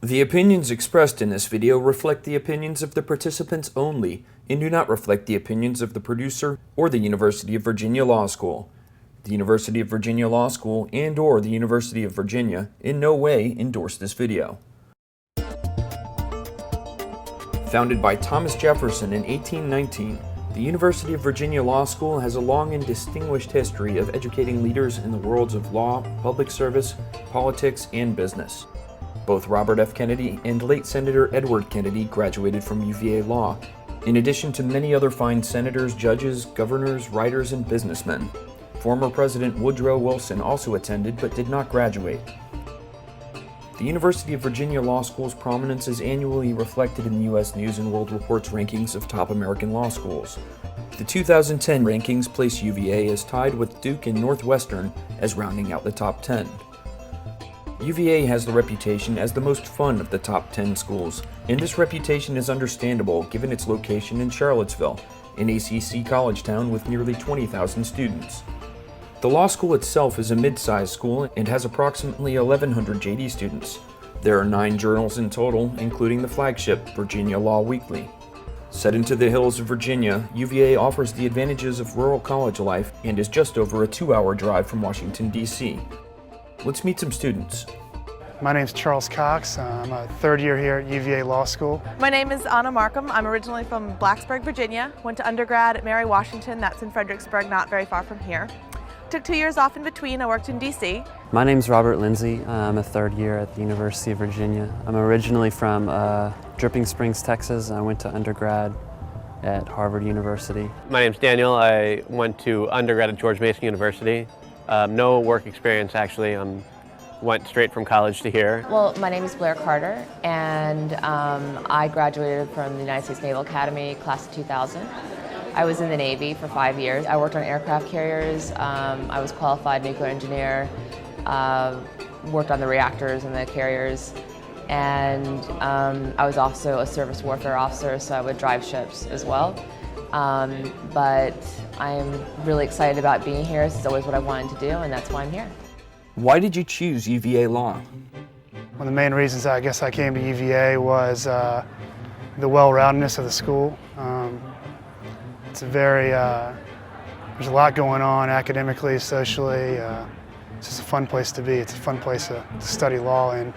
The opinions expressed in this video reflect the opinions of the participants only and do not reflect the opinions of the producer or the University of Virginia Law School. The University of Virginia Law School and/or the University of Virginia in no way endorse this video. Founded by Thomas Jefferson in 1819, the University of Virginia Law School has a long and distinguished history of educating leaders in the worlds of law, public service, politics, and business. Both Robert F. Kennedy and late Senator Edward Kennedy graduated from UVA Law, in addition to many other fine senators, judges, governors, writers, and businessmen. Former President Woodrow Wilson also attended but did not graduate. The University of Virginia Law School's prominence is annually reflected in the U.S. News & World Report's rankings of top American law schools. The 2010 rankings place UVA as tied with Duke and Northwestern as rounding out the top 10. UVA has the reputation as the most fun of the top 10 schools, and this reputation is understandable given its location in Charlottesville, an ACC college town with nearly 20,000 students. The law school itself is a mid-sized school and has approximately 1,100 JD students. There are 9 journals in total, including the flagship Virginia Law Weekly. Set into the hills of Virginia, UVA offers the advantages of rural college life and is just over a 2-hour drive from Washington, D.C. Let's meet some students. My name is Charles Cox. I'm a third year here at UVA Law School. My name is Anna Markham. I'm originally from Blacksburg, Virginia. Went to undergrad at Mary Washington, that's in Fredericksburg, not very far from here. Took 2 years off in between. I worked in DC. My name's Robert Lindsay. I'm a third year at the University of Virginia. I'm originally from Dripping Springs, Texas. I went to undergrad at Harvard University. My name's Daniel. I went to undergrad at George Mason University. No work experience actually. Went straight from college to here. Well, my name is Blair Carter, and I graduated from the United States Naval Academy, class of 2000. I was in the Navy for 5 years. I worked on aircraft carriers. I was qualified nuclear engineer, worked on the reactors and the carriers, and I was also a surface warfare officer, so I would drive ships as well. But I'm really excited about being here. This is always what I wanted to do, and that's why I'm here. Why did you choose UVA Law? One of the main reasons I guess I came to UVA was the well-roundedness of the school. It's a very, there's a lot going on academically, socially. It's just a fun place to be. It's a fun place to study law and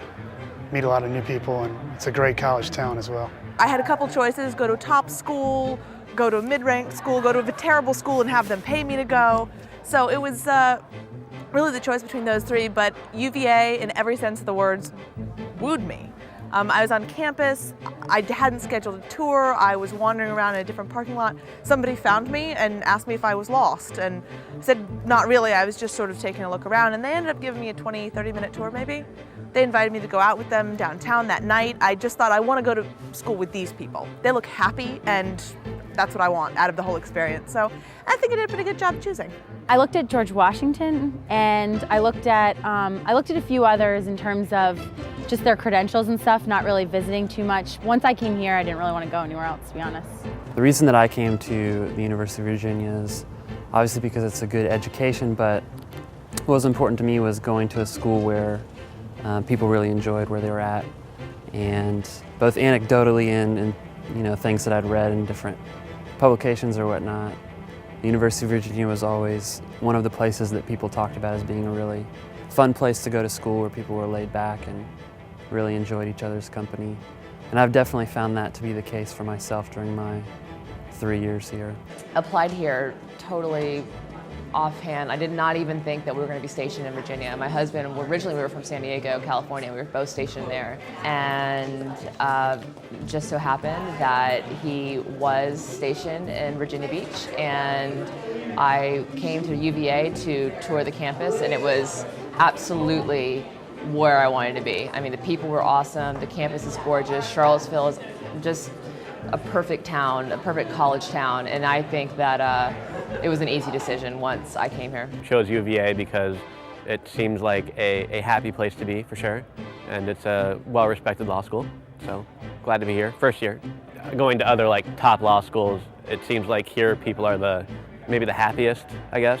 meet a lot of new people, and it's a great college town as well. I had a couple choices: go to a top school, go to a mid-ranked school, go to a terrible school and have them pay me to go. So it was really the choice between those three, but UVA, in every sense of the words, wooed me. I was on campus, I hadn't scheduled a tour, I was wandering around in a different parking lot. Somebody found me and asked me if I was lost, and said not really, I was just sort of taking a look around, and they ended up giving me a 20-30 minute tour maybe. They invited me to go out with them downtown that night. I just thought, I want to go to school with these people. They look happy, and that's what I want out of the whole experience. So I think I did a pretty good job choosing. I looked at George Washington, and I looked at a few others in terms of just their credentials and stuff, not really visiting too much. Once I came here, I didn't really want to go anywhere else, to be honest. The reason that I came to the University of Virginia is obviously because it's a good education, but what was important to me was going to a school where people really enjoyed where they were at, and both anecdotally and you know, things that I'd read in different publications or whatnot. The University of Virginia was always one of the places that people talked about as being a really fun place to go to school, where people were laid back and really enjoyed each other's company. And I've definitely found that to be the case for myself during my 3 years here. Applied here totally offhand. I did not even think that we were going to be stationed in Virginia. My husband, originally we were from San Diego, California. We were both stationed there. And just so happened that he was stationed in Virginia Beach. And I came to UVA to tour the campus, and it was absolutely where I wanted to be. I mean, the people were awesome. The campus is gorgeous. Charlottesville is just a perfect town, a perfect college town, and I think that it was an easy decision once I came here. Chose UVA because it seems like a happy place to be, for sure, and it's a well-respected law school, so glad to be here. First year. Going to other like top law schools, it seems like here people are maybe the happiest, I guess.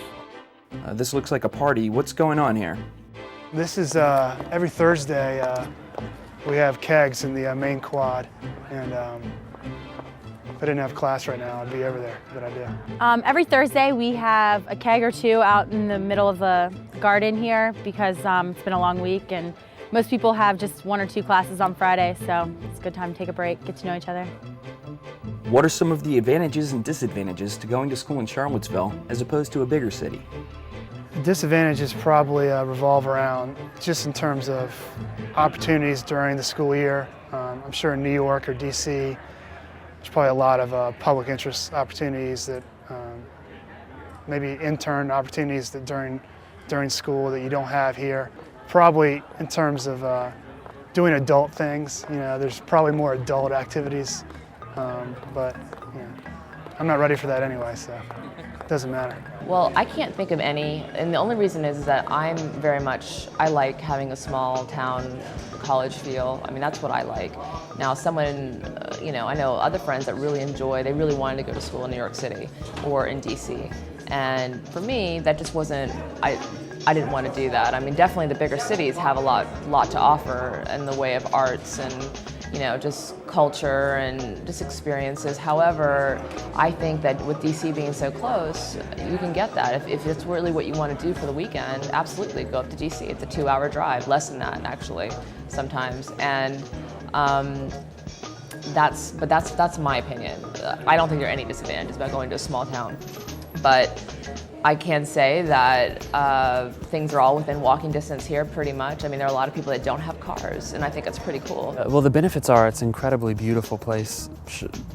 This looks like a party. What's going on here? This is every Thursday We have Kegs in the main quad, and if I didn't have class right now, I'd be over there, but I do. Every Thursday we have a keg or two out in the middle of the garden here because it's been a long week and most people have just 1 or 2 classes on Friday, so it's a good time to take a break, get to know each other. What are some of the advantages and disadvantages to going to school in Charlottesville as opposed to a bigger city? The disadvantages probably revolve around just in terms of opportunities during the school year. I'm sure in New York or DC, there's probably a lot of public interest opportunities that maybe intern opportunities that during school that you don't have here. Probably in terms of doing adult things, there's probably more adult activities, but I'm not ready for that anyway, so it doesn't matter. Well, I can't think of any, and the only reason is that I like having a small town college feel. I mean, that's what I like. Now, someone, I know other friends that they really wanted to go to school in New York City or in DC. And for me, that just wasn't, I didn't want to do that. I mean, definitely the bigger cities have a lot to offer in the way of arts and, just culture and just experiences. However, I think that with DC being so close, you can get that. If it's really what you want to do for the weekend, absolutely go up to DC. It's a 2-hour drive, less than that actually, sometimes. And that's my opinion. I don't think there are any disadvantages about going to a small town, but I can say that things are all within walking distance here pretty much. I mean, there are a lot of people that don't have cars, and I think it's pretty cool. Well, the benefits are it's an incredibly beautiful place.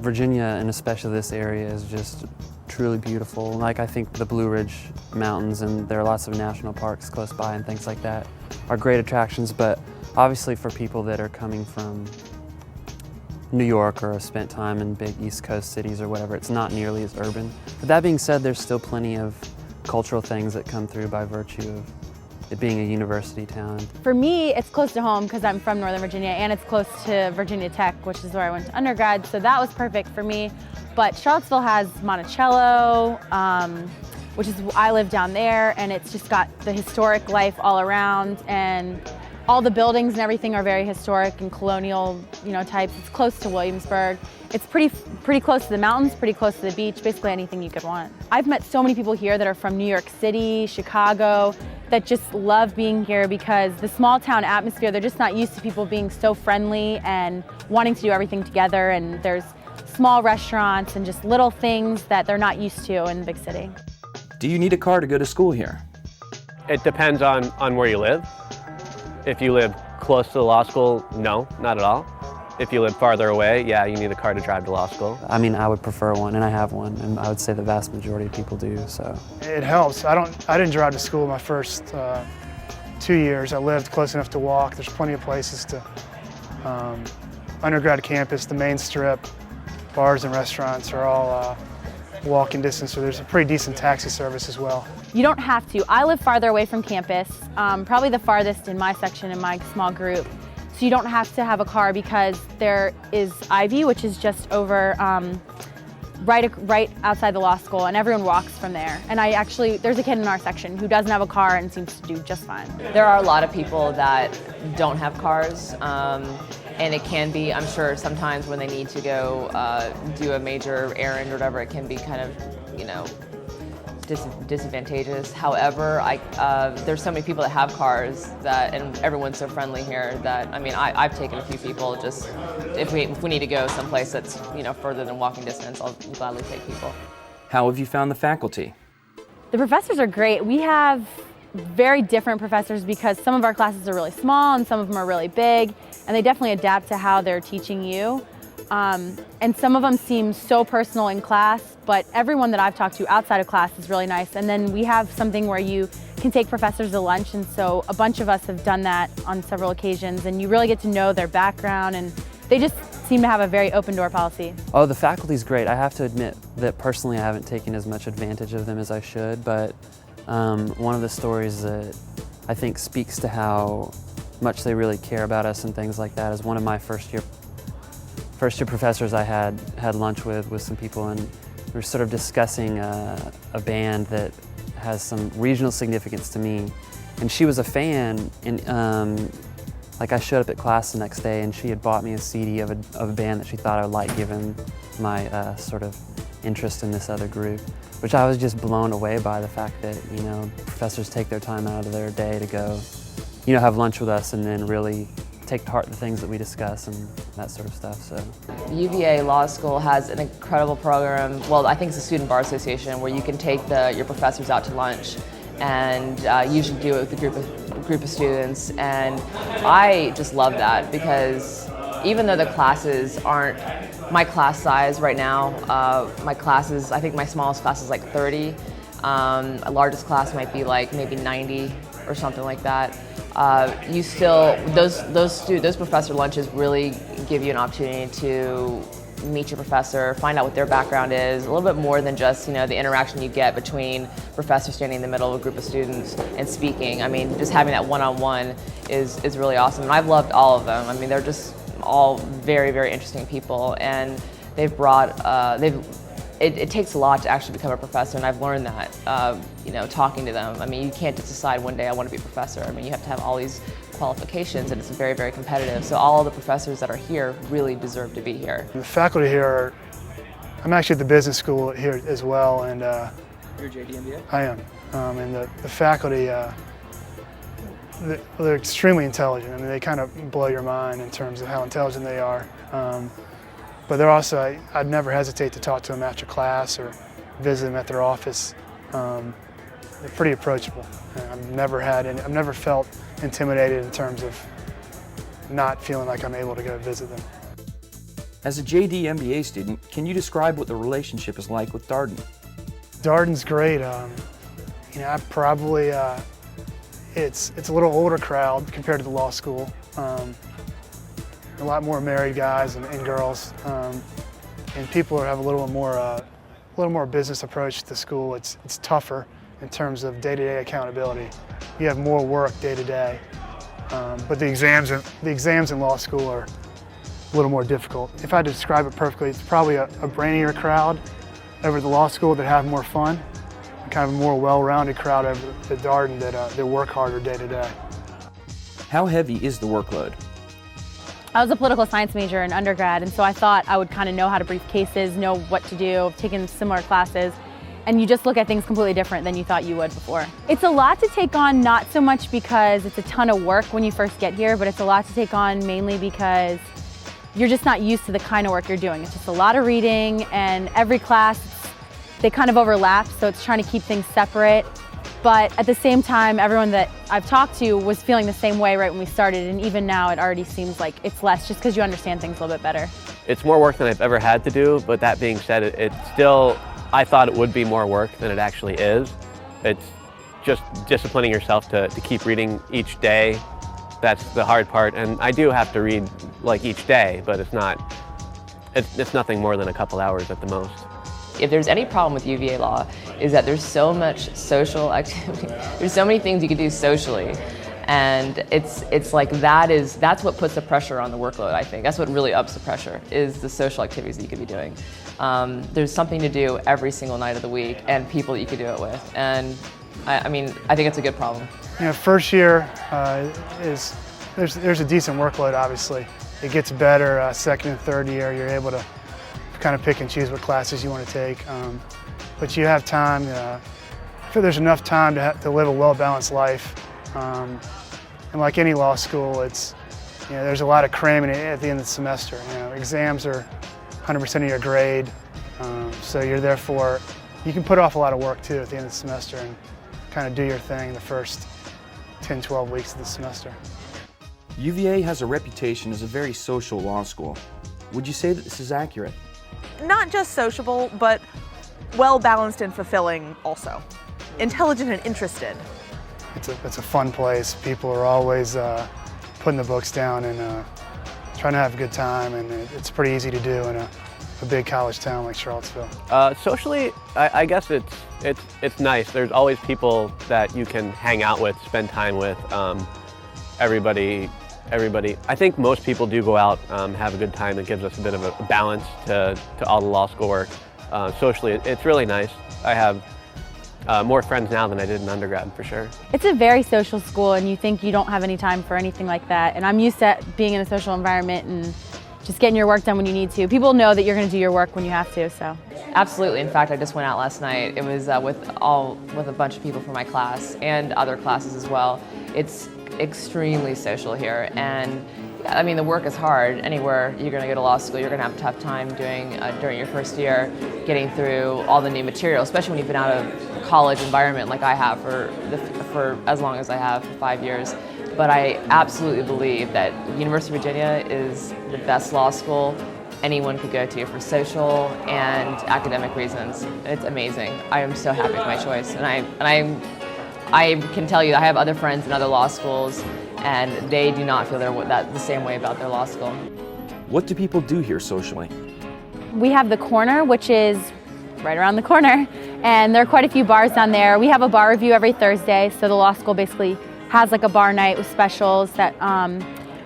Virginia, and especially this area, is just truly beautiful. Like, I think the Blue Ridge Mountains, and there are lots of national parks close by and things like that, are great attractions, but obviously for people that are coming from New York or have spent time in big East Coast cities or whatever, it's not nearly as urban. But that being said, there's still plenty of cultural things that come through by virtue of it being a university town. For me, it's close to home because I'm from Northern Virginia and it's close to Virginia Tech, which is where I went to undergrad, so that was perfect for me. But Charlottesville has Monticello, which is, I live down there, and it's just got the historic life all around, and all the buildings and everything are very historic and colonial, types. It's close to Williamsburg. It's pretty close to the mountains, pretty close to the beach, basically anything you could want. I've met so many people here that are from New York City, Chicago, that just love being here because the small town atmosphere, they're just not used to people being so friendly and wanting to do everything together, and there's small restaurants and just little things that they're not used to in the big city. Do you need a car to go to school here? It depends on where you live. If you live close to the law school, no, not at all. If you live farther away, yeah, you need a car to drive to law school. I mean, I would prefer one, and I have one, and I would say the vast majority of people do, so. It helps. I didn't drive to school my first 2 years. I lived close enough to walk. There's plenty of places to, undergrad campus, the main strip, bars and restaurants are all walking distance, so there's a pretty decent taxi service as well. You don't have to. I live farther away from campus, probably the farthest in my section in my small group. So you don't have to have a car because there is Ivy, which is just over right outside the law school, and everyone walks from there. And there's a kid in our section who doesn't have a car and seems to do just fine. There are a lot of people that don't have cars, and it can be, I'm sure sometimes when they need to go do a major errand or whatever, it can be kind of, disadvantageous. However, there's so many people that have cars and everyone's so friendly here that, I've taken a few people just, if we need to go someplace that's, further than walking distance, I'll gladly take people. How have you found the faculty? The professors are great. We have very different professors because some of our classes are really small and some of them are really big, and they definitely adapt to how they're teaching you. And some of them seem so personal in class, but everyone that I've talked to outside of class is really nice. And then we have something where you can take professors to lunch, and so a bunch of us have done that on several occasions, and you really get to know their background, and they just seem to have a very open door policy. Oh, the faculty's great. I have to admit that personally I haven't taken as much advantage of them as I should, but one of the stories that I think speaks to how much they really care about us and things like that is one of my first year professors I had lunch with some people, and we were sort of discussing a band that has some regional significance to me. And she was a fan, and Like I showed up at class the next day and she had bought me a CD of a band that she thought I would like given my sort of interest in this other group, which I was just blown away by the fact that, you know, professors take their time out of their day to go, you know, have lunch with us and then really take to heart the things that we discuss and that sort of stuff. So UVA Law School has an incredible program. Well, I think it's a student bar association where you can take your professors out to lunch, and usually do it with a group of students. And I just love that because even though the classes aren't my class size right now, my classes, I think my smallest class is like 30. A largest class might be like maybe 90 or something like that. You still, those professor lunches really give you an opportunity to meet your professor, find out what their background is, a little bit more than just, you know, the interaction you get between professors standing in the middle of a group of students and speaking. I mean, just having that one-on-one is really awesome, and I've loved all of them. I mean, they're just all very, very interesting people, and they've brought, it takes a lot to actually become a professor, and I've learned that, you know, talking to them. I mean, you can't just decide one day I want to be a professor. I mean, you have to have all these qualifications, and it's very, very competitive. So all the professors that are here really deserve to be here. The faculty here I'm actually at the business school here as well, and You're a JD MBA? I am. And the faculty, they're extremely intelligent. I mean, they kind of blow your mind in terms of how intelligent they are. But they're also, I'd never hesitate to talk to them after class or visit them at their office. They're pretty approachable. I've never felt intimidated in terms of not feeling like I'm able to go visit them. As a JD MBA student, can you describe what the relationship is like with Darden? Darden's great. You know, I probably, it's a little older crowd compared to the law school. A lot more married guys and girls, and people have a little more business approach to school. It's tougher in terms of day-to-day accountability. You have more work day to day, but the exams in law school are a little more difficult. If I had to describe it perfectly, it's probably a brainier crowd over the law school that have more fun, and kind of a more well-rounded crowd over the Darden that work harder day to day. How heavy is the workload? I was a political science major in undergrad, and so I thought I would kind of know how to brief cases, know what to do. I've taken similar classes, and you just look at things completely different than you thought you would before. It's a lot to take on, not so much because it's a ton of work when you first get here, but it's a lot to take on mainly because you're just not used to the kind of work you're doing. It's just a lot of reading, and every class, they kind of overlap, so it's trying to keep things separate. But at the same time, everyone that I've talked to was feeling the same way right when we started, and even now it already seems like it's less just because you understand things a little bit better. It's more work than I've ever had to do, but that being said, it's still, I thought it would be more work than it actually is. It's just disciplining yourself to keep reading each day. That's the hard part, and I do have to read like each day, but it's nothing more than a couple hours at the most. If there's any problem with UVA Law, is that there's so much social activity. There's so many things you can do socially, and it's like that's what puts the pressure on the workload. I think that's what really ups the pressure, is the social activities that you could be doing. There's something to do every single night of the week, and people that you could do it with. And I mean, I think it's a good problem. You know, first year there's a decent workload. Obviously, it gets better. Second and third year, you're able to kind of pick and choose what classes you want to take, but you have time. I feel there's enough time to live a well-balanced life, and like any law school, it's, you know, there's a lot of cramming at the end of the semester. You know, exams are 100% of your grade, so you're therefore you can put off a lot of work too at the end of the semester and kind of do your thing the first 10-12 weeks of the semester. UVA has a reputation as a very social law school. Would you say that this is accurate? Not just sociable, but well-balanced and fulfilling also. Intelligent and interested. It's a fun place. People are always putting the books down and trying to have a good time, and it's pretty easy to do in a big college town like Charlottesville. Socially, I guess it's nice. There's always people that you can hang out with, spend time with. Everybody. I think most people do go out, have a good time. It gives us a bit of a balance to all the law school work. Socially, it's really nice. I have more friends now than I did in undergrad, for sure. It's a very social school, and you think you don't have any time for anything like that. And I'm used to being in a social environment and just getting your work done when you need to. People know that you're going to do your work when you have to, so. Absolutely. In fact, I just went out last night. It was with a bunch of people from my class and other classes as well. It's extremely social here, and I mean, the work is hard. Anywhere you're going to go to law school, you're going to have a tough time doing during your first year, getting through all the new material, especially when you've been out of a college environment like I have for as long as I have, for 5 years. But I absolutely believe that University of Virginia is the best law school anyone could go to for social and academic reasons. It's amazing. I am so happy with my choice, and I can tell you, I have other friends in other law schools, and they do not feel the same way about their law school. What do people do here socially? We have the Corner, which is right around the corner, and there are quite a few bars down there. We have a bar review every Thursday, so the law school basically has like a bar night with specials that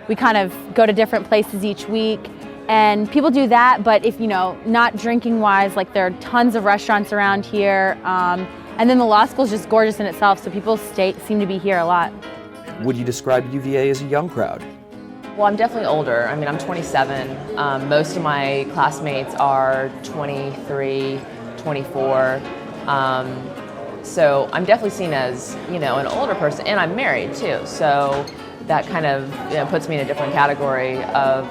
we kind of go to different places each week, and people do that. But if, you know, not drinking wise, like there are tons of restaurants around here, and then the law school is just gorgeous in itself, so people seem to be here a lot. Would you describe UVA as a young crowd? Well, I'm definitely older. I mean, I'm 27. Most of my classmates are 23, 24. So I'm definitely seen as, you know, an older person, and I'm married too. So that kind of, you know, puts me in a different category of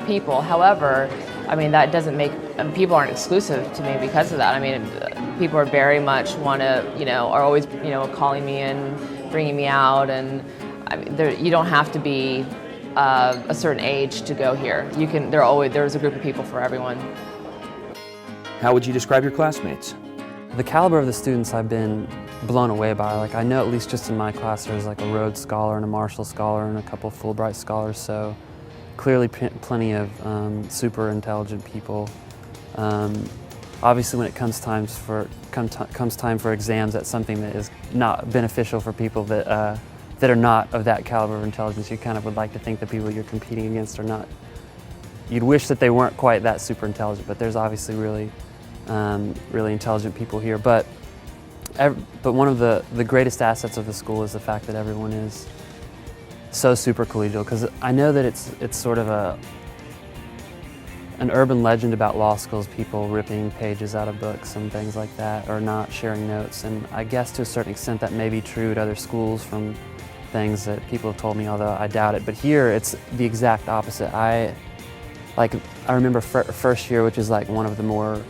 people. However, I mean, that doesn't make, people aren't exclusive to me because of that. I mean, people are very much are always, you know, calling me in, bringing me out, and I mean, you don't have to be a certain age to go here. There's a group of people for everyone. How would you describe your classmates? The caliber of the students I've been blown away by. Like, I know at least just in my class there's like a Rhodes Scholar and a Marshall Scholar and a couple Fulbright Scholars, so clearly plenty of super intelligent people. Obviously when it comes time for exams, that's something that is not beneficial for people that are not of that caliber of intelligence. You kind of would like to think the people you're competing against are not, you'd wish that they weren't quite that super intelligent, but there's obviously really intelligent people here. But one of the greatest assets of the school is the fact that everyone is so super collegial, because I know that it's sort of an urban legend about law schools, people ripping pages out of books and things like that, or not sharing notes. And I guess to a certain extent that may be true at other schools from things that people have told me, although I doubt it. But here it's the exact opposite. I remember first year, which is like one of the more,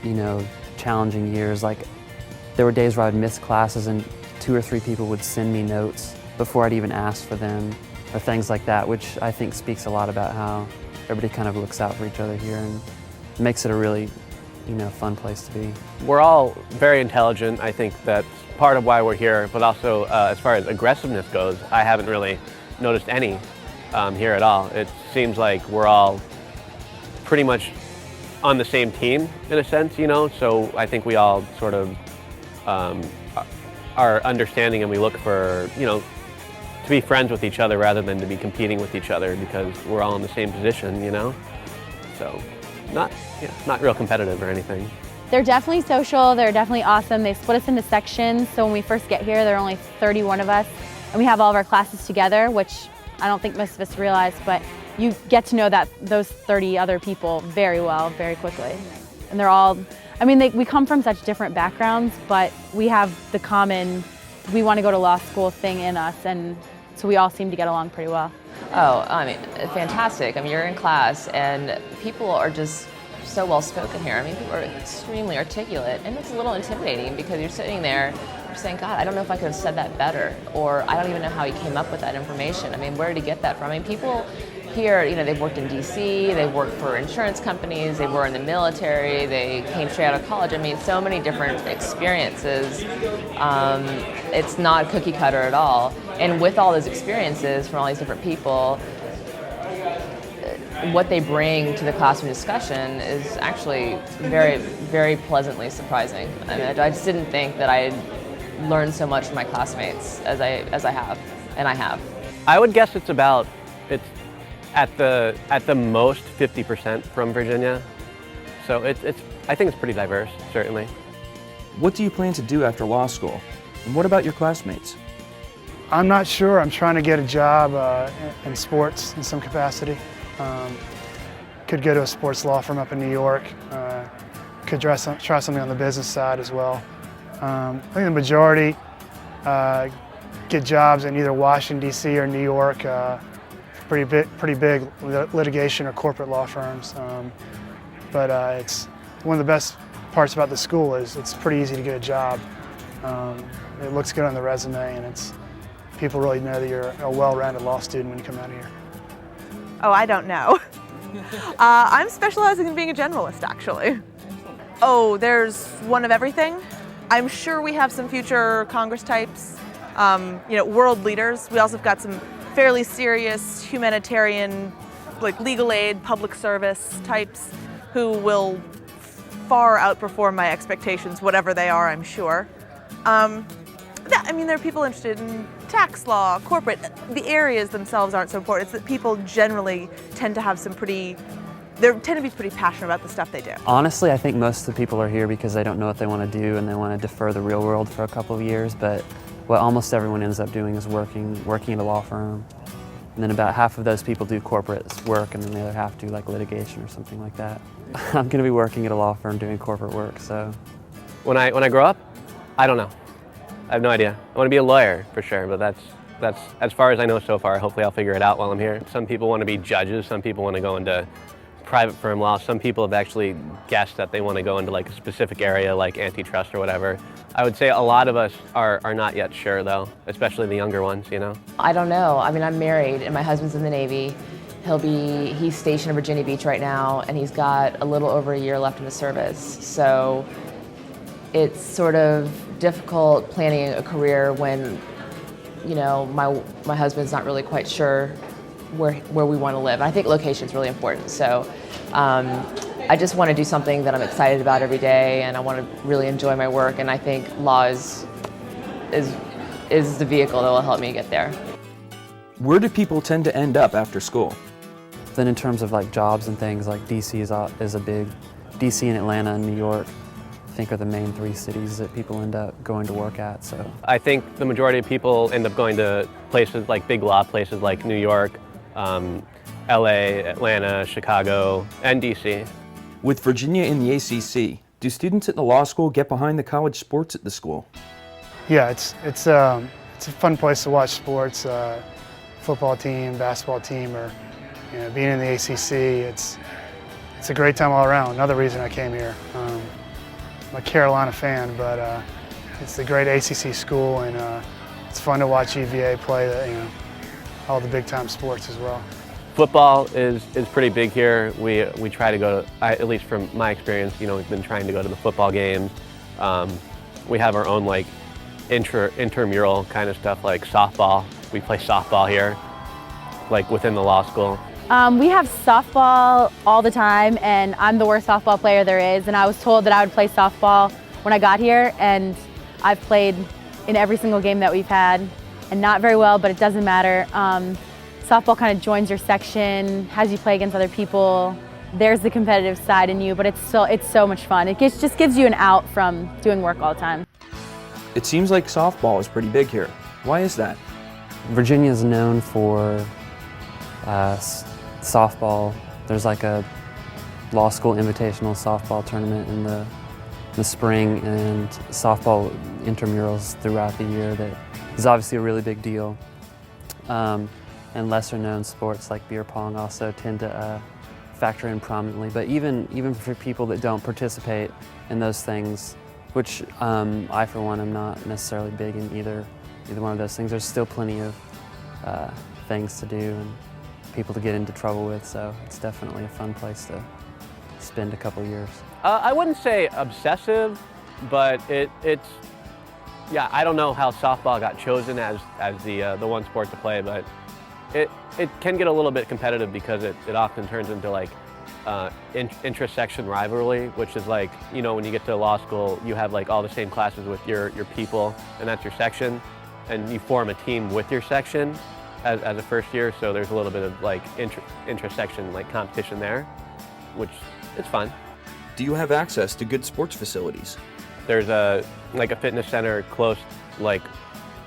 you know, challenging years. Like, there were days where I'd miss classes and 2 or 3 people would send me notes before I'd even ask for them, or things like that, which I think speaks a lot about how everybody kind of looks out for each other here, and makes it a really, you know, fun place to be. We're all very intelligent. I think that's part of why we're here, but also as far as aggressiveness goes, I haven't really noticed any here at all. It seems like we're all pretty much on the same team in a sense, you know, so I think we all sort of are understanding, and we look for, you know, to be friends with each other rather than to be competing with each other, because we're all in the same position, you know? So not real competitive or anything. They're definitely social, they're definitely awesome. They split us into sections, so when we first get here, there are only 31 of us, and we have all of our classes together, which I don't think most of us realize, but you get to know those 30 other people very well, very quickly. And they're all, I mean, we come from such different backgrounds, but we have the common, we want to go to law school thing in us, and so we all seem to get along pretty well. Oh, I mean, fantastic. I mean, you're in class, and people are just so well spoken here. I mean, people are extremely articulate, and it's a little intimidating because you're sitting there, you're saying, God, I don't know if I could have said that better, or I don't even know how he came up with that information. I mean, where did he get that from? I mean, people here, you know, they've worked in DC, they've worked for insurance companies, they were in the military, they came straight out of college. I mean, so many different experiences. It's not cookie cutter at all. And with all those experiences from all these different people, what they bring to the classroom discussion is actually very, very pleasantly surprising. I mean, I just didn't think that I'd learned so much from my classmates as I have, and I have. I would guess it's at the most 50% from Virginia. So I think it's pretty diverse, certainly. What do you plan to do after law school? And what about your classmates? I'm not sure. I'm trying to get a job in sports in some capacity. Could go to a sports law firm up in New York. Could try something on the business side as well. I think the majority get jobs in either Washington, D.C. or New York. Pretty big litigation or corporate law firms. But it's one of the best parts about the school is it's pretty easy to get a job. It looks good on the resume, and people really know that you're a well-rounded law student when you come out of here. Oh, I don't know. I'm specializing in being a generalist, actually. Oh, there's one of everything. I'm sure we have some future Congress types, world leaders. We also have got some fairly serious humanitarian, like legal aid, public service types who will far outperform my expectations, whatever they are, I'm sure. There are people interested in tax law, corporate. The areas themselves aren't so important. It's that people generally tend to have they tend to be pretty passionate about the stuff they do. Honestly, I think most of the people are here because they don't know what they want to do and they want to defer the real world for a couple of years, but what almost everyone ends up doing is working in a law firm. And then about half of those people do corporate work, and then the other half do like litigation or something like that. I'm going to be working at a law firm doing corporate work, so. When I grow up, I don't know. I have no idea. I want to be a lawyer for sure, but that's as far as I know so far. Hopefully I'll figure it out while I'm here. Some people want to be judges, some people want to go into private firm law. Some people have actually guessed that they want to go into like a specific area like antitrust or whatever. I would say a lot of us are not yet sure though, especially the younger ones, I don't know. I'm married and my husband's in the Navy. He's stationed in Virginia Beach right now, and he's got a little over a year left in the service. So it's sort of difficult planning a career when, my husband's not really quite sure where we want to live. And I think location's really important. So I just want to do something that I'm excited about every day, and I want to really enjoy my work. And I think law is the vehicle that will help me get there. Where do people tend to end up after school? Then in terms of like jobs and things, like DC is a big, DC and Atlanta and New York, I think are the main 3 cities that people end up going to work at, so. I think the majority of people end up going to places like big law places like New York, LA, Atlanta, Chicago, and DC. With Virginia in the ACC, do students at the law school get behind the college sports at the school? Yeah, it's a fun place to watch sports. Football team, basketball team, or being in the ACC, it's a great time all around. Another reason I came here. I'm a Carolina fan, but it's a great ACC school, and it's fun to watch UVA play all the big time sports as well. Football is pretty big here. We try to go to, at least from my experience, we've been trying to go to the football games. We have our own like intramural kind of stuff like softball. We play softball here, like within the law school. We have softball all the time, and I'm the worst softball player there is, and I was told that I would play softball when I got here, and I've played in every single game that we've had, and not very well, but it doesn't matter. Softball kind of joins your section, has you play against other people. There's the competitive side in you, but it's so much fun. It just gives you an out from doing work all the time. It seems like softball is pretty big here. Why is that? Virginia is known for softball. There's like a law school invitational softball tournament in the spring, and softball intramurals throughout the year that is obviously a really big deal. And lesser known sports like beer pong also tend to factor in prominently. But even for people that don't participate in those things, which I for one am not necessarily big in either one of those things, there's still plenty of things to do and people to get into trouble with, so it's definitely a fun place to spend a couple years. I wouldn't say obsessive, but it's yeah, I don't know how softball got chosen as the one sport to play, but it can get a little bit competitive because it often turns into like intra-section rivalry, which is like, when you get to law school, you have like all the same classes with your people, and that's your section, and you form a team with your section as a first year, so there's a little bit of like intra-section like competition there, which it's fun. Do you have access to good sports facilities? There's a fitness center close, like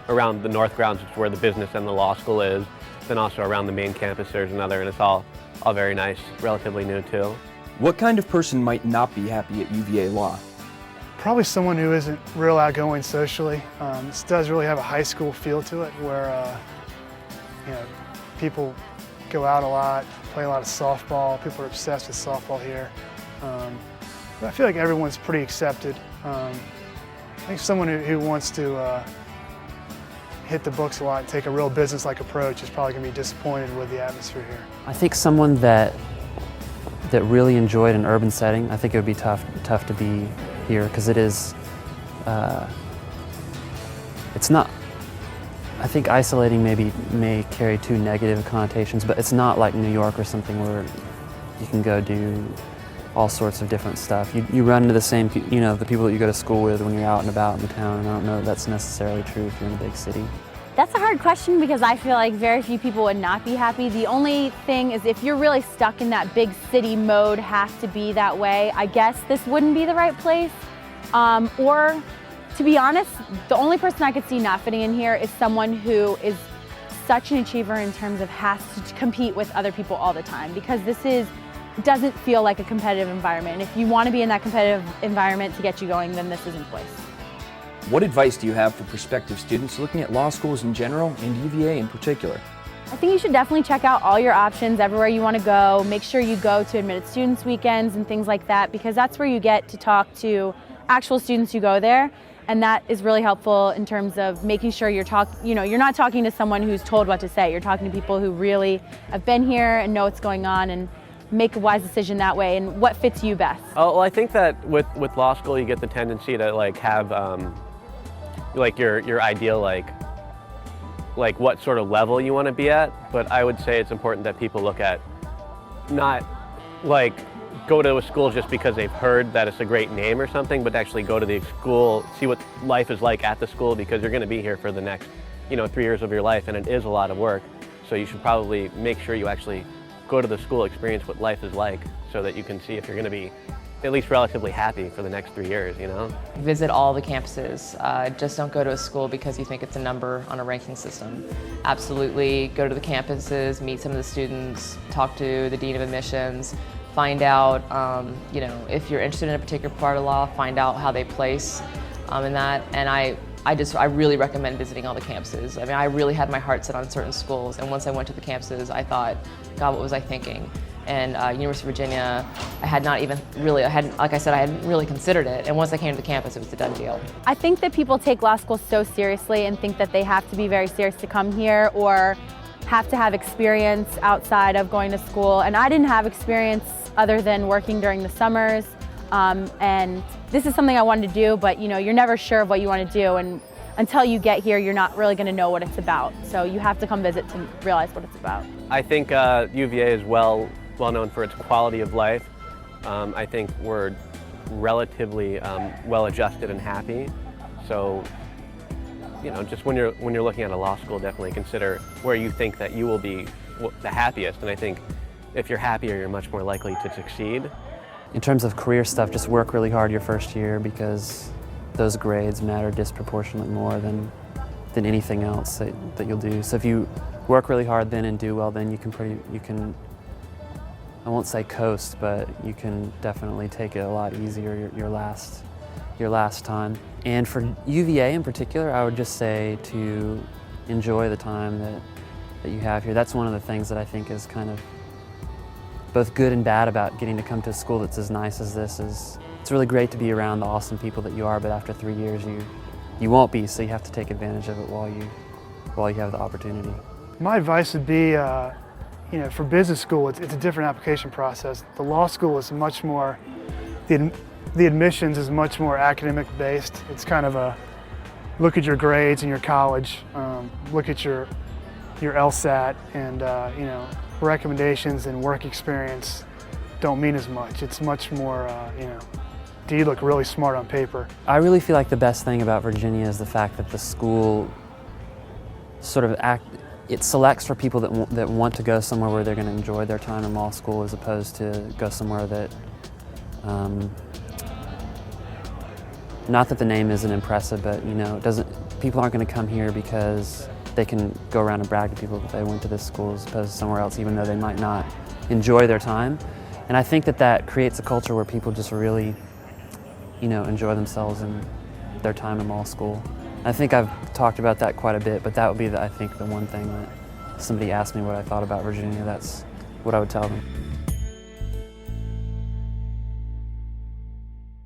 around the north grounds, which is where the business and the law school is. Then also around the main campus there's another, and it's all very nice, relatively new too. What kind of person might not be happy at UVA Law? Probably someone who isn't real outgoing socially. This does really have a high school feel to it, where people go out a lot, play a lot of softball. People are obsessed with softball here. But I feel like everyone's pretty accepted. I think someone who wants to hit the books a lot and take a real business-like approach is probably going to be disappointed with the atmosphere here. I think someone that really enjoyed an urban setting, I think it would be tough to be here, because it is, it's not, I think isolating may carry too negative connotations, but it's not like New York or something where you can go do all sorts of different stuff. You run into the same, the people that you go to school with when you're out and about in the town, and I don't know that that's necessarily true if you're in a big city. That's a hard question, because I feel like very few people would not be happy. The only thing is, if you're really stuck in that big city mode, have to be that way, I guess this wouldn't be the right place. Or, to be honest, the only person I could see not fitting in here is someone who is such an achiever in terms of has to compete with other people all the time, because this doesn't feel like a competitive environment. And if you want to be in that competitive environment to get you going, then this isn't the place. What advice do you have for prospective students looking at law schools in general and UVA in particular? I think you should definitely check out all your options everywhere you want to go. Make sure you go to admitted students weekends and things like that, because that's where you get to talk to actual students who go there. And that is really helpful in terms of making sure you're not talking to someone who's told what to say. You're talking to people who really have been here and know what's going on, and make a wise decision that way and what fits you best. Oh, well, I think that with law school you get the tendency to have your ideal like what sort of level you want to be at, but I would say it's important that people look at not go to a school just because they've heard that it's a great name or something, but actually go to the school, see what life is like at the school, because you're going to be here for the next 3 years of your life, and it is a lot of work. So you should probably make sure you actually go to the school, experience what life is like, so that you can see if you're going to be at least relatively happy for the next 3 years, Visit all the campuses. Just don't go to a school because you think it's a number on a ranking system. Absolutely go to the campuses, meet some of the students, talk to the dean of admissions, find out, if you're interested in a particular part of law, find out how they place in that. And I really recommend visiting all the campuses. I mean, I really had my heart set on certain schools, and once I went to the campuses, I thought, God, what was I thinking? And University of Virginia, I hadn't really considered it. And once I came to the campus, it was a done deal. I think that people take law school so seriously and think that they have to be very serious to come here, or have to have experience outside of going to school. And I didn't have experience other than working during the summers. And this is something I wanted to do, but you're never sure of what you want to do, and until you get here, you're not really going to know what it's about. So you have to come visit to realize what it's about. I think UVA is well known for its quality of life. I think we're relatively well adjusted and happy. So, just when you're looking at a law school, definitely consider where you think that you will be the happiest. And I think if you're happier, you're much more likely to succeed. In terms of career stuff, just work really hard your first year, because those grades matter disproportionately more than anything else that you'll do. So if you work really hard then and do well, then you can, I won't say coast, but you can definitely take it a lot easier your last time. And for UVA in particular, I would just say to enjoy the time that you have here. That's one of the things that I think is kind of both good and bad about getting to come to a school that's as nice as this. It's really great to be around the awesome people that you are, but after 3 years you won't be, so you have to take advantage of it while you have the opportunity. My advice would be, for business school, it's a different application process. The law school is much more, the admissions is much more academic based. It's kind of a look at your grades in your college, look at your LSAT, and recommendations and work experience don't mean as much. It's much more, do you look really smart on paper? I really feel like the best thing about Virginia is the fact that the school sort of it selects for people that want to go somewhere where they're going to enjoy their time in law school, as opposed to go somewhere that not that the name isn't impressive, but you know, people aren't going to come here because they can go around and brag to people that they went to this school as opposed to somewhere else, even though they might not enjoy their time. And I think that creates a culture where people just really, you know, enjoy themselves and their time in law school. I think I've talked about that quite a bit, but that would be, I think, the one thing that somebody asked me what I thought about Virginia, that's what I would tell them.